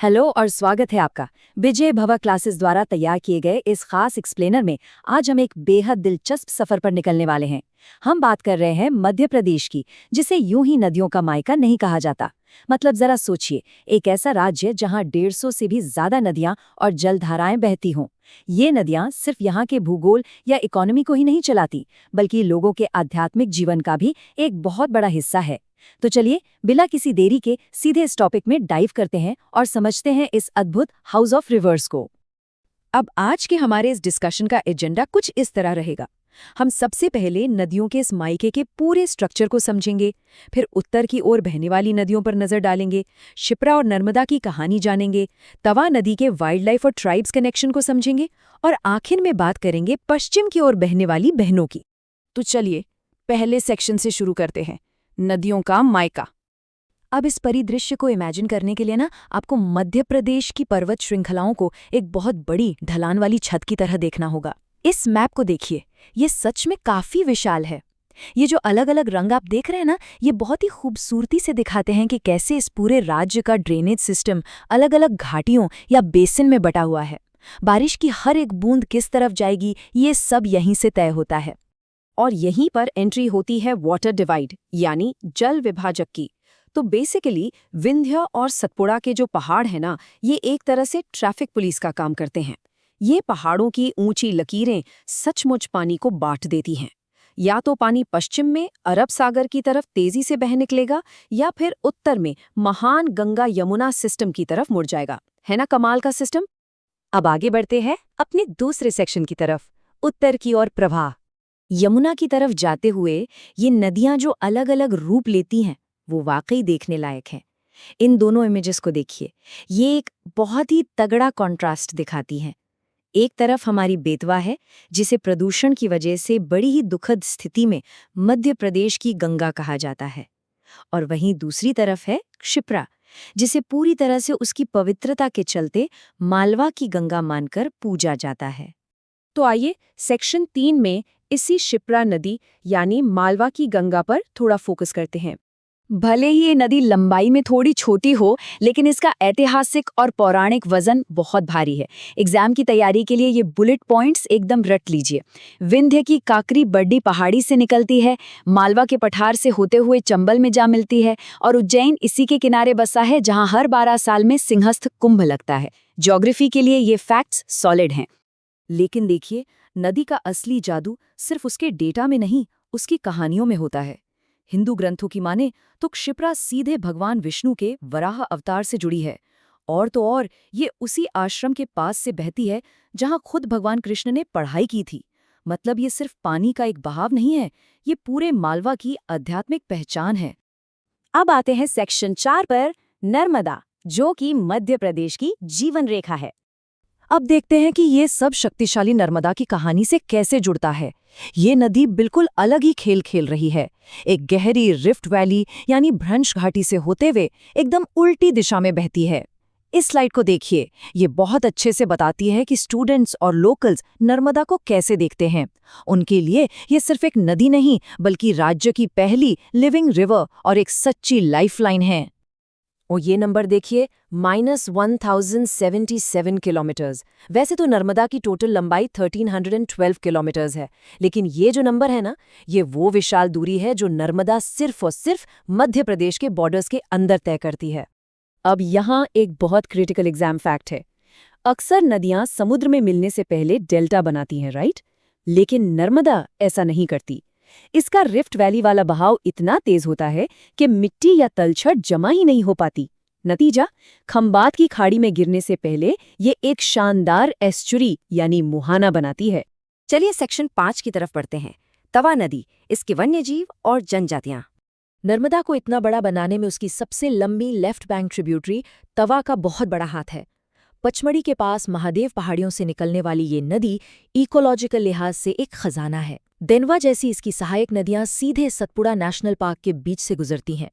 Hello और स्वागत है आपका विजय भवा क्लासेस द्वारा तैयार किए गए इस खास एक्सप्लेनर में। आज हम एक बेहद दिलचस्प सफर पर निकलने वाले हैं। हम बात कर रहे हैं मध्य प्रदेश की, जिसे यूं ही नदियों का मायका नहीं कहा जाता। मतलब जरा सोचिए, एक ऐसा राज्य जहां 150 से भी ज्यादा नदियां और जलधाराएं बहती हों। ये नदियां सिर्फ यहाँ के भूगोल या इकोनॉमी को ही नहीं चलाती, बल्कि लोगों के आध्यात्मिक जीवन का भी एक बहुत बड़ा हिस्सा है। तो चलिए बिना किसी देरी के सीधे इस टॉपिक में डाइव करते हैं और समझते हैं इस अद्भुत हाउस ऑफ रिवर्स को। अब आज के हमारे इस डिस्कशन का एजेंडा कुछ इस तरह रहेगा। हम सबसे पहले नदियों के इस मायके के पूरे स्ट्रक्चर को समझेंगे, फिर उत्तर की ओर बहने वाली नदियों पर नजर डालेंगे, शिप्रा और नर्मदा की कहानी जानेंगे, तवा नदी के वाइल्ड लाइफ और ट्राइब्स कनेक्शन को समझेंगे और आखिर में बात करेंगे पश्चिम की ओर बहने वाली बहनों की। तो चलिए पहले सेक्शन से शुरू करते हैं, नदियों का मायका। अब इस परिदृश्य को इमेजिन करने के लिए ना आपको मध्य प्रदेश की पर्वत श्रृंखलाओं को एक बहुत बड़ी ढलान वाली छत की तरह देखना होगा। इस मैप को देखिए, ये सच में काफी विशाल है। ये जो अलग अलग रंग आप देख रहे हैं ना, ये बहुत ही खूबसूरती से दिखाते हैं कि कैसे इस पूरे राज्य का ड्रेनेज सिस्टम अलग अलग घाटियों या बेसिन में बटा हुआ है। बारिश की हर एक बूंद किस तरफ जाएगी, ये सब यहीं से तय होता है। और यहीं पर एंट्री होती है वाटर डिवाइड यानी जल विभाजक की। तो बेसिकली विंध्य और सतपुड़ा के जो पहाड़ हैं ना, ये एक तरह से ट्रैफिक पुलिस का काम करते हैं। ये पहाड़ों की ऊंची लकीरें सचमुच पानी को बांट देती हैं। या तो पानी पश्चिम में अरब सागर की तरफ तेजी से बह निकलेगा, या फिर उत्तर में महान गंगा यमुना सिस्टम की तरफ मुड़ जाएगा। है ना कमाल का सिस्टम। अब आगे बढ़ते हैं अपने दूसरे सेक्शन की तरफ, उत्तर की ओर प्रवाह। यमुना की तरफ जाते हुए ये नदियां जो अलग अलग रूप लेती हैं, वो वाकई देखने लायक है। इन दोनों इमेजेस को देखिए, ये एक बहुत ही तगड़ा कॉन्ट्रास्ट दिखाती हैं। एक तरफ हमारी बेतवा है, जिसे प्रदूषण की वजह से बड़ी ही दुखद स्थिति में मध्य प्रदेश की गंगा कहा जाता है, और वहीं दूसरी तरफ है क्षिप्रा, जिसे पूरी तरह से उसकी पवित्रता के चलते मालवा की गंगा मानकर पूजा जाता है। तो आइए सेक्शन 3 में इसी क्षिप्रा नदी यानी मालवा की गंगा पर थोड़ा फोकस करते हैं। भले ही ये नदी लंबाई में थोड़ी छोटी हो, लेकिन इसका ऐतिहासिक और पौराणिक वजन बहुत भारी है। एग्जाम की तैयारी के लिए ये बुलेट पॉइंट्स एकदम रट लीजिए। विंध्य की काकरी बड्डी पहाड़ी से निकलती है, मालवा के पठार से होते हुए चंबल में जा मिलती है, और उज्जैन इसी के किनारे बसा है, जहां हर 12 साल में सिंहस्थ कुंभ लगता है। ज्योग्राफी के लिए ये फैक्ट्स सॉलिड हैं। लेकिन देखिए, नदी का असली जादू सिर्फ उसके डेटा में नहीं, उसकी कहानियों में होता है। हिंदू ग्रंथों की माने तो क्षिप्रा सीधे भगवान विष्णु के वराह अवतार से जुड़ी है। और तो और ये उसी आश्रम के पास से बहती है जहां खुद भगवान कृष्ण ने पढ़ाई की थी। मतलब ये सिर्फ पानी का एक बहाव नहीं है, ये पूरे मालवा की आध्यात्मिक पहचान है। अब आते हैं सेक्शन 4 पर, नर्मदा, जो कि मध्य प्रदेश की जीवन रेखा है। अब देखते हैं कि ये सब शक्तिशाली नर्मदा की कहानी से कैसे जुड़ता है। ये नदी बिल्कुल अलग ही खेल खेल रही है। एक गहरी रिफ्ट वैली यानी भ्रंश घाटी से होते हुए एकदम उल्टी दिशा में बहती है। इस स्लाइड को देखिए, ये बहुत अच्छे से बताती है कि स्टूडेंट्स और लोकल्स नर्मदा को कैसे देखते हैं। उनके लिए ये सिर्फ एक नदी नहीं, बल्कि राज्य की पहली लिविंग रिवर और एक सच्ची लाइफलाइन है। और ये नंबर देखिए, -1077 किलोमीटर्स। वैसे तो नर्मदा की टोटल लंबाई 1312 किलोमीटर्स है, लेकिन ये जो नंबर है ना, ये वो विशाल दूरी है जो नर्मदा सिर्फ और सिर्फ मध्य प्रदेश के बॉर्डर्स के अंदर तय करती है। अब यहाँ एक बहुत क्रिटिकल एग्जाम फैक्ट है। अक्सर नदियां समुद्र में मिलने से पहले डेल्टा बनाती हैं, राइट? लेकिन नर्मदा ऐसा नहीं करती। इसका रिफ्ट वैली वाला बहाव इतना तेज होता है कि मिट्टी या तलछट जमा ही नहीं हो पाती। नतीजा, खंबात की खाड़ी में गिरने से पहले ये एक शानदार एस्चुरी यानी मुहाना बनाती है। चलिए सेक्शन 5 की तरफ बढ़ते हैं, तवा नदी, इसके वन्यजीव और जनजातियां। नर्मदा को इतना बड़ा बनाने में उसकी सबसे लंबी लेफ्ट बैंक ट्रिब्यूटरी तवा का बहुत बड़ा हाथ है। पचमढ़ी के पास महादेव पहाड़ियों से निकलने वाली ये नदी इकोलॉजिकल लिहाज से एक खजाना है। देनवा जैसी इसकी सहायक नदियां सीधे सतपुड़ा नेशनल पार्क के बीच से गुजरती हैं।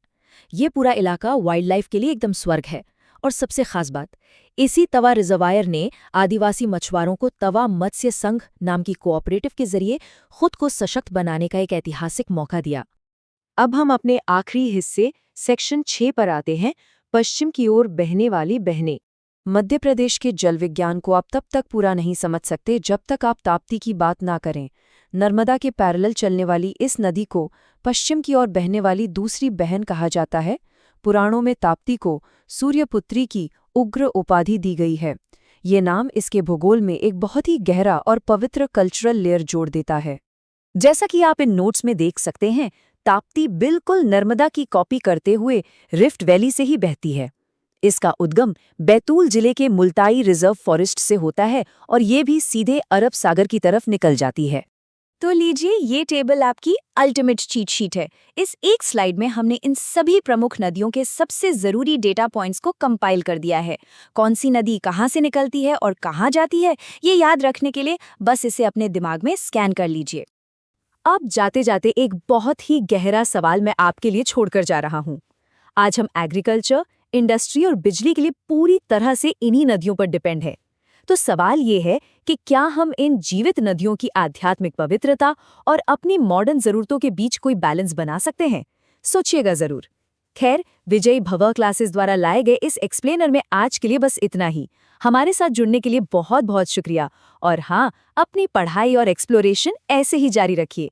ये पूरा इलाका वाइल्ड लाइफ के लिए एकदम स्वर्ग है। और सबसे खास बात, इसी तवा रिजर्वायर ने आदिवासी मछुआरों को तवा मत्स्य संघ नाम की कोऑपरेटिव के जरिए खुद को सशक्त बनाने का एक ऐतिहासिक मौका दिया। अब हम अपने आखिरी हिस्से सेक्शन 6 पर आते हैं, पश्चिम की ओर बहने वाली बहनें। मध्य प्रदेश के जल विज्ञान को आप तब तक पूरा नहीं समझ सकते जब तक आप ताप्ती की बात ना करें। नर्मदा के पैरेलल चलने वाली इस नदी को पश्चिम की ओर बहने वाली दूसरी बहन कहा जाता है। पुराणों में ताप्ती को सूर्यपुत्री की उग्र उपाधि दी गई है। ये नाम इसके भूगोल में एक बहुत ही गहरा और पवित्र कल्चरल लेयर जोड़ देता है। जैसा कि आप इन नोट्स में देख सकते हैं, ताप्ती बिल्कुल नर्मदा की कॉपी करते हुए रिफ्ट वैली से ही बहती है। इसका उद्गम बैतूल जिले के मुल्ताई रिजर्व फॉरेस्ट से होता है और ये भी सीधे अरब सागर की तरफ निकल जाती है। तो लीजिए, ये टेबल आपकी अल्टीमेट चीट शीट है। इस एक स्लाइड में हमने इन सभी प्रमुख नदियों के सबसे ज़रूरी डेटा पॉइंट्स को कंपाइल कर दिया है। कौन सी नदी कहाँ से निकलती है और कहाँ जाती है, ये याद रखने के लिए बस इसे अपने दिमाग में स्कैन कर लीजिए। अब जाते जाते एक बहुत ही गहरा सवाल मैं आपके लिए छोड़कर जा रहा हूँ। आज हम एग्रीकल्चर, इंडस्ट्री और बिजली के लिए पूरी तरह से इन्हीं नदियों पर डिपेंड है। तो सवाल ये है कि क्या हम इन जीवित नदियों की आध्यात्मिक पवित्रता और अपनी मॉडर्न ज़रूरतों के बीच कोई बैलेंस बना सकते हैं? सोचिएगा ज़रूर। खैर, विजयी भवा क्लासेस द्वारा लाए गए इस एक्सप्लेनर में आज के लिए बस इतना ही। हमारे साथ जुड़ने के लिए बहुत बहुत शुक्रिया। और हाँ, अपनी पढ़ाई और एक्सप्लोरेशन ऐसे ही जारी रखिए।